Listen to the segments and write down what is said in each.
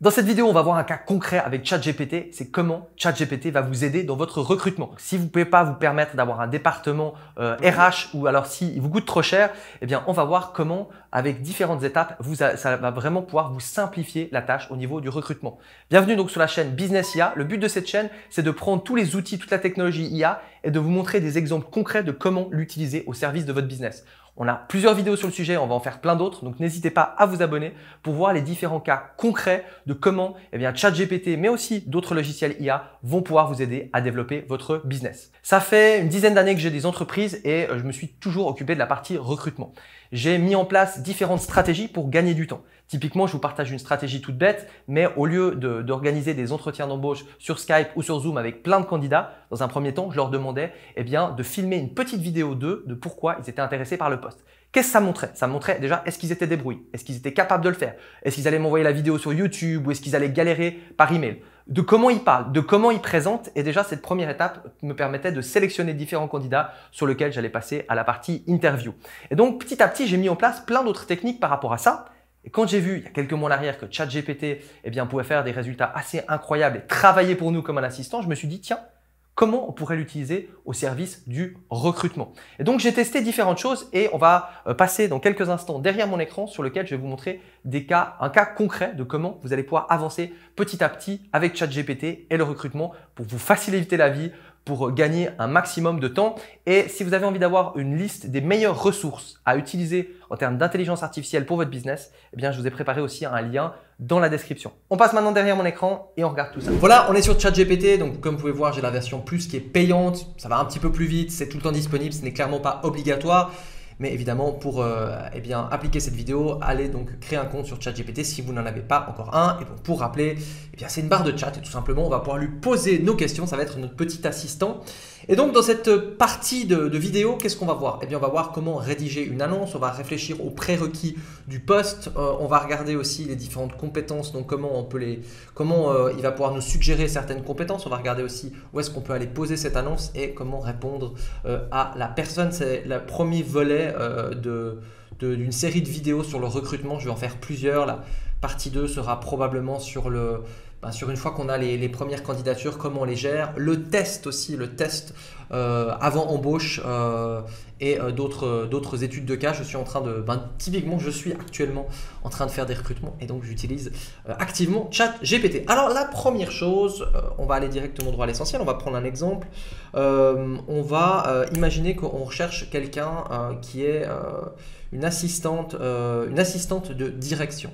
Dans cette vidéo, on va voir un cas concret avec ChatGPT. C'est comment ChatGPT va vous aider dans votre recrutement. Si vous ne pouvez pas vous permettre d'avoir un département RH ou alors s'il vous coûte trop cher, eh bien, on va voir comment, avec différentes étapes, ça va vraiment pouvoir vous simplifier la tâche au niveau du recrutement. Bienvenue donc sur la chaîne Business IA. Le but de cette chaîne, c'est de prendre tous les outils, toute la technologie IA et de vous montrer des exemples concrets de comment l'utiliser au service de votre business. On a plusieurs vidéos sur le sujet, on va en faire plein d'autres, donc n'hésitez pas à vous abonner pour voir les différents cas concrets de comment ChatGPT, mais aussi d'autres logiciels IA vont pouvoir vous aider à développer votre business. Ça fait une dizaine d'années que j'ai des entreprises et je me suis toujours occupé de la partie recrutement. J'ai mis en place différentes stratégies pour gagner du temps. Typiquement, je vous partage une stratégie toute bête, mais au lieu d'organiser des entretiens d'embauche sur Skype ou sur Zoom avec plein de candidats, dans un premier temps, je leur demandais de filmer une petite vidéo d'eux, de pourquoi ils étaient intéressés par le poste. Qu'est-ce que ça montrait? Ça montrait déjà, est-ce qu'ils étaient débrouillés? Est-ce qu'ils étaient capables de le faire? Est-ce qu'ils allaient m'envoyer la vidéo sur YouTube ou est-ce qu'ils allaient galérer par email? De comment ils parlent, de comment ils présentent. Et déjà, cette première étape me permettait de sélectionner différents candidats sur lesquels j'allais passer à la partie interview. Et donc, petit à petit, j'ai mis en place plein d'autres techniques par rapport à ça. Et quand j'ai vu il y a quelques mois en arrière que ChatGPT pouvait faire des résultats assez incroyables et travailler pour nous comme un assistant, je me suis dit, tiens, comment on pourrait l'utiliser au service du recrutement? Et donc, j'ai testé différentes choses et on va passer dans quelques instants derrière mon écran sur lequel je vais vous montrer un cas concret de comment vous allez pouvoir avancer petit à petit avec ChatGPT et le recrutement pour vous faciliter la vie, pour gagner un maximum de temps. Et si vous avez envie d'avoir une liste des meilleures ressources à utiliser en termes d'intelligence artificielle pour votre business, je vous ai préparé aussi un lien dans la description. On passe maintenant derrière mon écran et on regarde tout ça. Voilà, on est sur ChatGPT. Donc, comme vous pouvez voir, j'ai la version plus qui est payante. Ça va un petit peu plus vite, c'est tout le temps disponible, ce n'est clairement pas obligatoire. Mais évidemment, pour appliquer cette vidéo, allez donc créer un compte sur ChatGPT si vous n'en avez pas encore un. Et bon, pour rappeler, c'est une barre de chat et tout simplement, on va pouvoir lui poser nos questions. Ça va être notre petit assistant. Et donc, dans cette partie de vidéo, qu'est-ce qu'on va voir? On va voir comment rédiger une annonce. On va réfléchir aux prérequis du poste. On va regarder aussi les différentes compétences. Donc, comment il va pouvoir nous suggérer certaines compétences. On va regarder aussi où est-ce qu'on peut aller poser cette annonce et comment répondre à la personne. C'est le premier volet d'une série de vidéos sur le recrutement. Je vais en faire plusieurs. La partie 2 sera probablement sur une fois qu'on a les premières candidatures, comment on les gère. Le test aussi, avant embauche et d'autres études de cas. Je suis en train typiquement, je suis actuellement en train de faire des recrutements et donc j'utilise activement ChatGPT. Alors la première chose, on va aller directement droit à l'essentiel. On va prendre un exemple. On va imaginer qu'on recherche quelqu'un qui est une assistante de direction.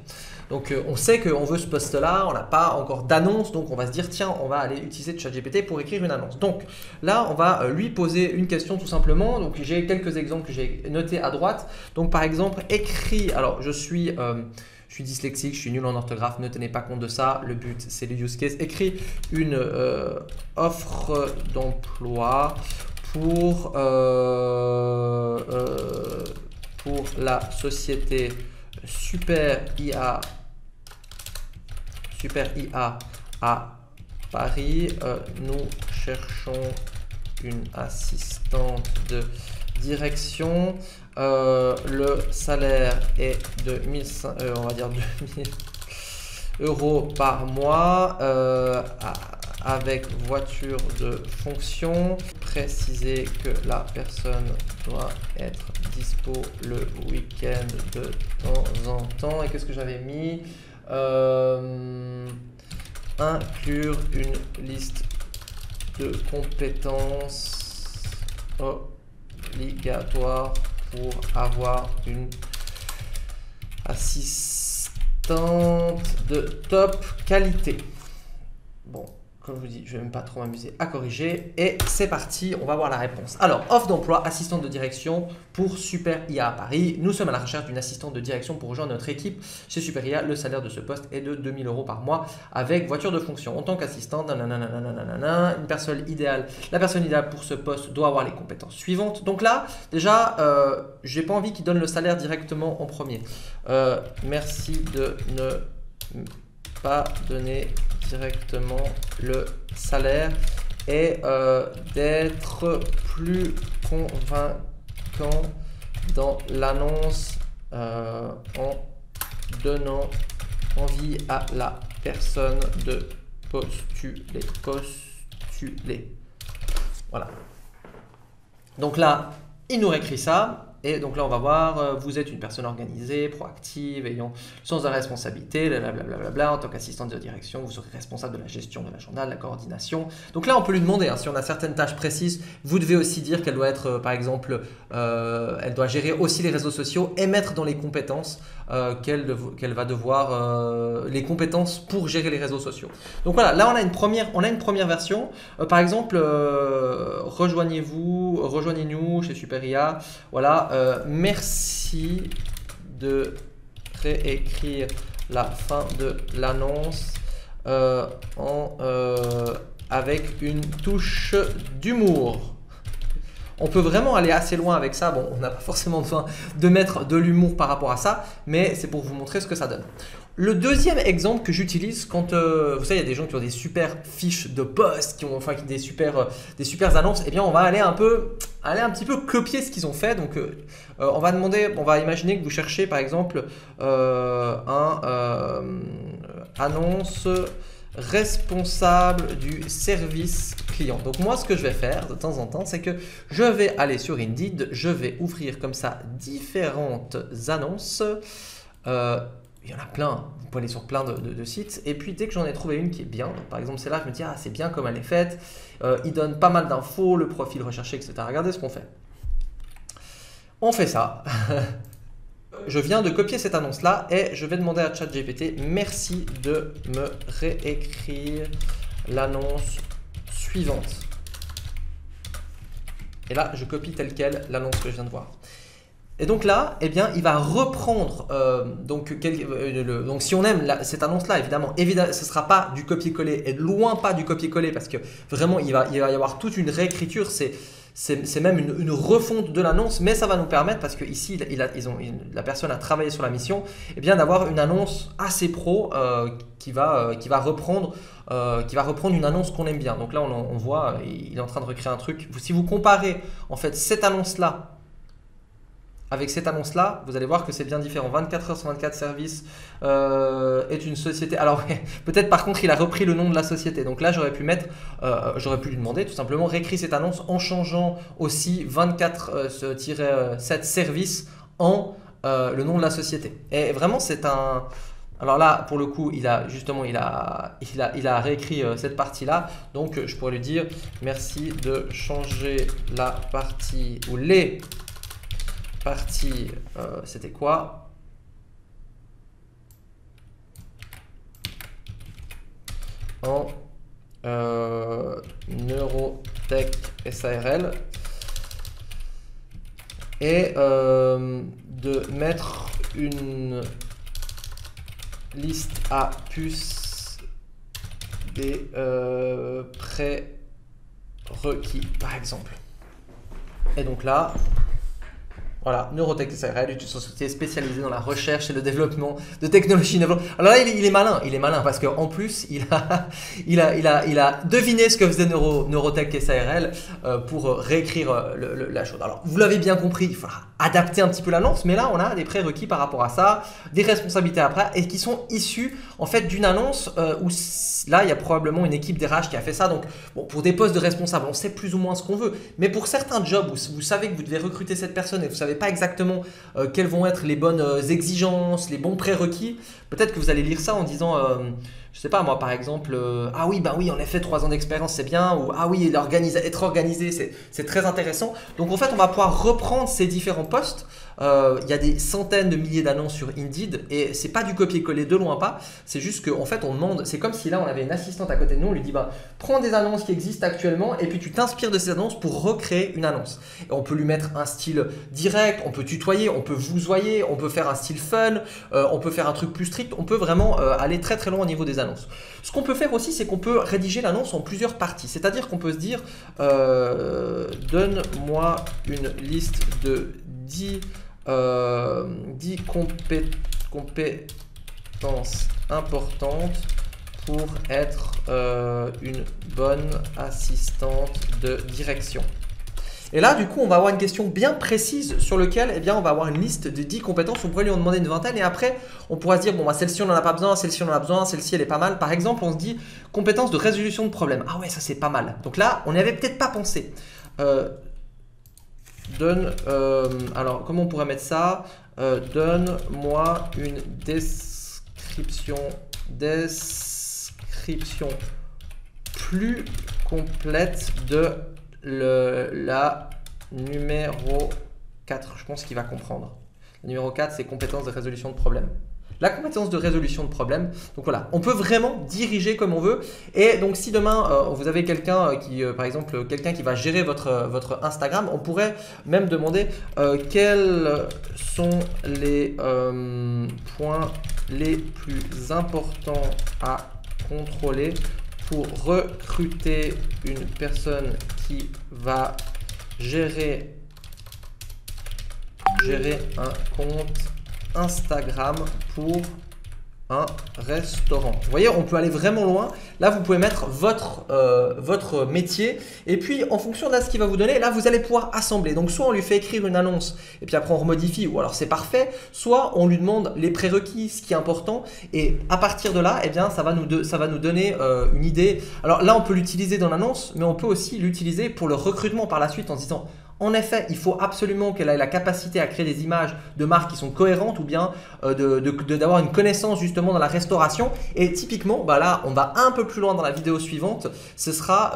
Donc, on sait qu'on veut ce poste-là, on n'a pas encore d'annonce, donc on va se dire, tiens, on va aller utiliser ChatGPT pour écrire une annonce. Donc là, on va lui poser une question tout simplement. Donc, j'ai quelques exemples que j'ai notés à droite. Donc, par exemple, écrit, alors je suis dyslexique, je suis nul en orthographe, ne tenez pas compte de ça. Le but, c'est le use case. Écrit une offre d'emploi pour la société Super IA à Paris. Nous cherchons une assistante de direction. Le salaire est de 2000 euros par mois avec voiture de fonction. Préciser que la personne doit être dispo le week-end de temps en temps. Et qu'est-ce que j'avais mis? Inclure une liste de compétences obligatoires pour avoir une assistante de top qualité. Bon, comme je vous dis, je ne vais même pas trop m'amuser à corriger. Et c'est parti, on va voir la réponse. Alors, offre d'emploi, assistante de direction pour Super IA à Paris. Nous sommes à la recherche d'une assistante de direction pour rejoindre notre équipe chez Super IA. Le salaire de ce poste est de 2000 euros par mois avec voiture de fonction. En tant qu'assistante, une personne idéale. La personne idéale pour ce poste doit avoir les compétences suivantes. Donc là, déjà, je n'ai pas envie qu'il donne le salaire directement en premier. Merci de ne pas donner directement le salaire et d'être plus convaincant dans l'annonce en donnant envie à la personne de postuler. Voilà. Donc là, il nous réécrit ça. Et donc là, on va voir, vous êtes une personne organisée, proactive, ayant le sens de la responsabilité, blablabla. En tant qu'assistante de direction, vous serez responsable de la gestion de l'agenda, de la coordination. Donc là, on peut lui demander, hein, si on a certaines tâches précises, vous devez aussi dire qu'elle doit être, par exemple, elle doit gérer aussi les réseaux sociaux et mettre dans les compétences qu'elle va devoir, les compétences pour gérer les réseaux sociaux. Donc voilà, là, on a une première version. Par exemple, rejoignez-nous chez Superia. Voilà. Merci de réécrire la fin de l'annonce avec une touche d'humour. On peut vraiment aller assez loin avec ça. Bon, on n'a pas forcément besoin de mettre de l'humour par rapport à ça, mais c'est pour vous montrer ce que ça donne. Le deuxième exemple que j'utilise quand, vous savez, il y a des gens qui ont des super fiches de poste, qui ont enfin des super annonces, eh bien on va aller un petit peu copier ce qu'ils ont fait. Donc on va imaginer que vous cherchez par exemple annonce responsable du service client. Donc moi ce que je vais faire de temps en temps, c'est que je vais aller sur Indeed, je vais ouvrir comme ça différentes annonces. Il y en a plein, vous pouvez aller sur plein de sites. Et puis dès que j'en ai trouvé une qui est bien, donc, par exemple celle-là, je me dis ah c'est bien comme elle est faite, il donne pas mal d'infos, le profil recherché, etc. Regardez ce qu'on fait. On fait ça. Je viens de copier cette annonce-là et je vais demander à ChatGPT merci de me réécrire l'annonce suivante. Et là, je copie telle quelle l'annonce que je viens de voir. Et donc là, eh bien, il va reprendre, donc si on aime cette annonce-là, évidemment, ce ne sera pas du copier-coller, et loin pas du copier-coller, parce que vraiment, il va y avoir toute une réécriture, c'est même une refonte de l'annonce, mais ça va nous permettre, parce que ici, la personne a travaillé sur la mission, eh bien, d'avoir une annonce assez pro qui va reprendre une annonce qu'on aime bien. Donc là, on voit, il est en train de recréer un truc. Si vous comparez en fait cette annonce-là avec cette annonce-là, vous allez voir que c'est bien différent. 24 heures sur 24 services est une société. Alors, peut-être par contre, il a repris le nom de la société. Donc là, j'aurais pu lui demander tout simplement réécrire cette annonce en changeant aussi 24-7 services en le nom de la société. Et vraiment, c'est un. Alors là, pour le coup, il a réécrit cette partie-là. Donc, je pourrais lui dire merci de changer la partie ou les partie, c'était quoi? En Neurotech SARL et de mettre une liste à puces des prérequis par exemple. Et donc là, voilà, Neurotech SARL est une société spécialisée dans la recherche et le développement de technologies innovantes. Alors là, il est malin parce qu'en plus, il a deviné ce que faisait Neurotech SARL pour réécrire la chose. Alors, vous l'avez bien compris, il faudra adapter un petit peu l'annonce, mais là, on a des prérequis par rapport à ça, des responsabilités après, et qui sont issus en fait d'une annonce où là, il y a probablement une équipe d'RH qui a fait ça. Donc, bon, pour des postes de responsable, on sait plus ou moins ce qu'on veut, mais pour certains jobs où vous savez que vous devez recruter cette personne et vous savez pas exactement quelles vont être les bonnes exigences, les bons prérequis, peut-être que vous allez lire ça en disant je sais pas moi par exemple ah oui bah oui en effet 3 ans d'expérience c'est bien, ou ah oui être organisé c'est très intéressant. Donc en fait on va pouvoir reprendre ces différents postes. Il y a des centaines de milliers d'annonces sur Indeed et c'est pas du copier-coller, de loin pas. C'est juste qu'en fait on demande, c'est comme si là on avait une assistante à côté de nous, on lui dit bah prends des annonces qui existent actuellement et puis tu t'inspires de ces annonces pour recréer une annonce. Et on peut lui mettre un style direct, on peut tutoyer, on peut vousoyer, on peut faire un style fun, on peut faire un truc plus strict, on peut vraiment aller très très loin au niveau des annonces. Ce qu'on peut faire aussi, c'est qu'on peut rédiger l'annonce en plusieurs parties. C'est-à-dire qu'on peut se dire donne-moi une liste de 10 compétences importantes pour être une bonne assistante de direction. Et là, du coup, on va avoir une question bien précise sur laquelle on va avoir une liste de 10 compétences. On pourrait lui en demander une vingtaine et après, on pourra se dire, bon, bah, celle-ci, on n'en a pas besoin, celle-ci, on en a besoin, celle-ci, elle est pas mal. Par exemple, on se dit compétences de résolution de problèmes. Ah ouais, ça, c'est pas mal. Donc là, on n'y avait peut-être pas pensé. Alors, comment on pourrait mettre ça? Donne-moi une description plus complète de la numéro 4. Je pense qu'il va comprendre. Le numéro 4, c'est compétence de résolution de problème. La compétence de résolution de problème. Donc voilà, on peut vraiment diriger comme on veut. Et donc si demain, vous avez quelqu'un qui, par exemple, quelqu'un qui va gérer votre Instagram, on pourrait même demander quels sont les points les plus importants à contrôler pour recruter une personne qui va gérer un compte Instagram pour un restaurant. Vous voyez, on peut aller vraiment loin. Là, vous pouvez mettre votre métier et puis en fonction de ce qu'il va vous donner, là, vous allez pouvoir assembler. Donc, soit on lui fait écrire une annonce et puis après on remodifie ou alors c'est parfait, soit on lui demande les prérequis, ce qui est important et à partir de là, ça va nous donner une idée. Alors là, on peut l'utiliser dans l'annonce, mais on peut aussi l'utiliser pour le recrutement par la suite en se disant en effet, il faut absolument qu'elle ait la capacité à créer des images de marques qui sont cohérentes ou bien d'avoir une connaissance justement dans la restauration. Et typiquement, bah là, on va un peu plus loin dans la vidéo suivante. Ce sera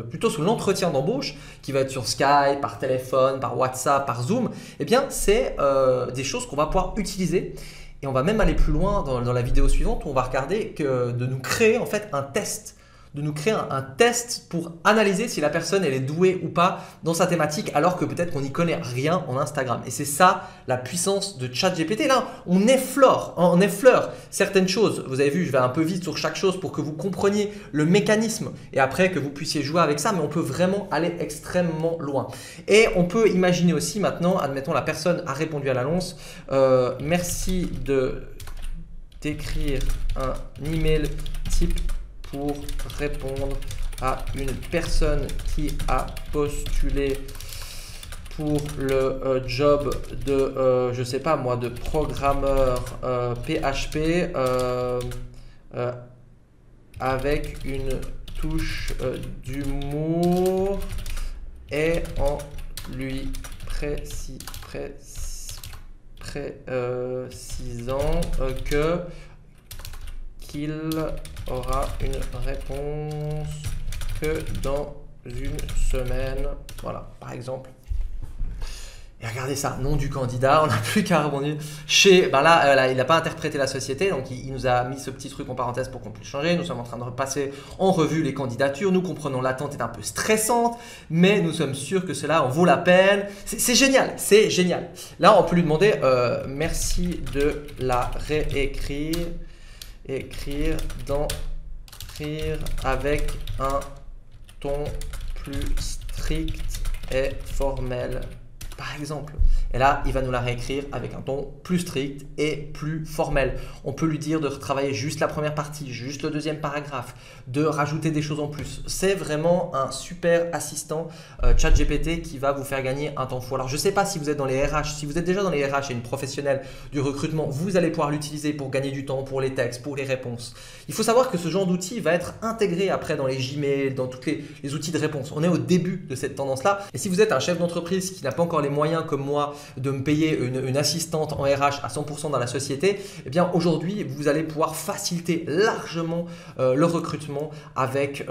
plutôt sur l'entretien d'embauche qui va être sur Skype, par téléphone, par WhatsApp, par Zoom. Eh bien, c'est des choses qu'on va pouvoir utiliser. Et on va même aller plus loin dans la vidéo suivante où on va regarder de nous créer en fait un test. De nous créer un test pour analyser si la personne elle est douée ou pas dans sa thématique alors que peut-être qu'on n'y connaît rien en Instagram. Et c'est ça la puissance de ChatGPT. Là, on effleure certaines choses. Vous avez vu, je vais un peu vite sur chaque chose pour que vous compreniez le mécanisme et après que vous puissiez jouer avec ça, mais on peut vraiment aller extrêmement loin. Et on peut imaginer aussi maintenant, admettons la personne a répondu à l'annonce, merci d'écrire un email type pour répondre à une personne qui a postulé pour le job de, je sais pas moi, de programmeur PHP avec une touche d'humour et en lui précisant qu'il aura une réponse que dans une semaine. Voilà, par exemple. Et regardez ça, nom du candidat, on n'a plus qu'à rebondir chez… là, il n'a pas interprété la société, donc il nous a mis ce petit truc en parenthèse pour qu'on puisse changer. Nous sommes en train de repasser en revue les candidatures. Nous comprenons l'attente est un peu stressante, mais nous sommes sûrs que cela en vaut la peine. C'est génial, c'est génial. Là, on peut lui demander merci de la réécrire. Écrire avec un ton plus strict et formel, par exemple. Et là, il va nous la réécrire avec un ton plus strict et plus formel. On peut lui dire de retravailler juste la première partie, juste le deuxième paragraphe, de rajouter des choses en plus. C'est vraiment un super assistant ChatGPT qui va vous faire gagner un temps fou. Alors, je ne sais pas si vous êtes dans les RH, si vous êtes déjà dans les RH et une professionnelle du recrutement, vous allez pouvoir l'utiliser pour gagner du temps, pour les textes, pour les réponses. Il faut savoir que ce genre d'outil va être intégré après dans les Gmail, dans tous les outils de réponse. On est au début de cette tendance-là. Et si vous êtes un chef d'entreprise qui n'a pas encore les moyens comme moi de me payer une assistante en RH à 100% dans la société, eh bien aujourd'hui, vous allez pouvoir faciliter largement le recrutement avec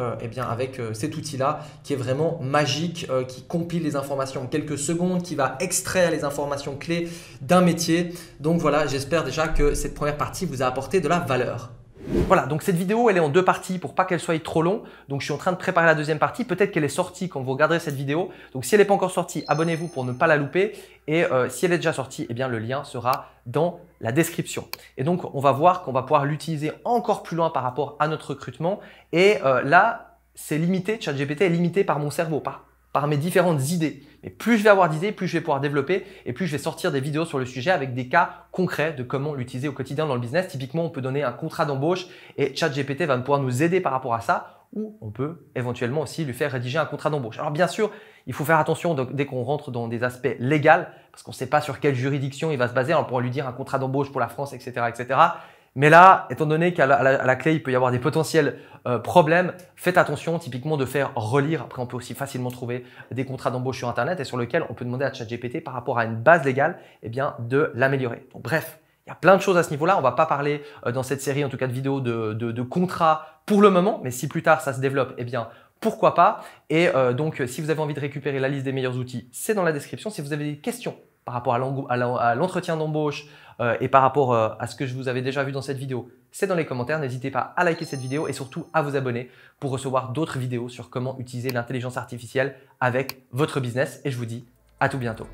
cet outil-là qui est vraiment magique, qui compile les informations en quelques secondes, qui va extraire les informations clés d'un métier. Donc voilà, j'espère déjà que cette première partie vous a apporté de la valeur. Voilà, donc cette vidéo, elle est en deux parties pour pas qu'elle soit trop longue. Donc, je suis en train de préparer la deuxième partie. Peut-être qu'elle est sortie quand vous regarderez cette vidéo. Donc, si elle n'est pas encore sortie, abonnez-vous pour ne pas la louper. Et si elle est déjà sortie, eh bien, le lien sera dans la description. Et donc, on va voir qu'on va pouvoir l'utiliser encore plus loin par rapport à notre recrutement. Et là, c'est limité, ChatGPT est limité par mon cerveau, par mes différentes idées. Mais plus je vais avoir d'idées, plus je vais pouvoir développer et plus je vais sortir des vidéos sur le sujet avec des cas concrets de comment l'utiliser au quotidien dans le business. Typiquement, on peut donner un contrat d'embauche et ChatGPT va pouvoir nous aider par rapport à ça. ou on peut éventuellement aussi lui faire rédiger un contrat d'embauche. Alors bien sûr, il faut faire attention dès qu'on rentre dans des aspects légaux, parce qu'on ne sait pas sur quelle juridiction il va se baser. On pourra lui dire un contrat d'embauche pour la France, etc., etc. Mais là, étant donné qu'à la clé, il peut y avoir des potentiels problèmes, faites attention typiquement de faire relire. Après, on peut aussi facilement trouver des contrats d'embauche sur Internet et sur lesquels on peut demander à ChatGPT par rapport à une base légale de l'améliorer. Donc bref, il y a plein de choses à ce niveau-là. On ne va pas parler dans cette série, en tout cas de vidéos, de contrats pour le moment. Mais si plus tard, ça se développe, pourquoi pas. Et donc, si vous avez envie de récupérer la liste des meilleurs outils, c'est dans la description. Si vous avez des questions par rapport à l'entretien d'embauche et par rapport à ce que je vous avais déjà vu dans cette vidéo, c'est dans les commentaires. N'hésitez pas à liker cette vidéo et surtout à vous abonner pour recevoir d'autres vidéos sur comment utiliser l'intelligence artificielle avec votre business. Et je vous dis à tout bientôt.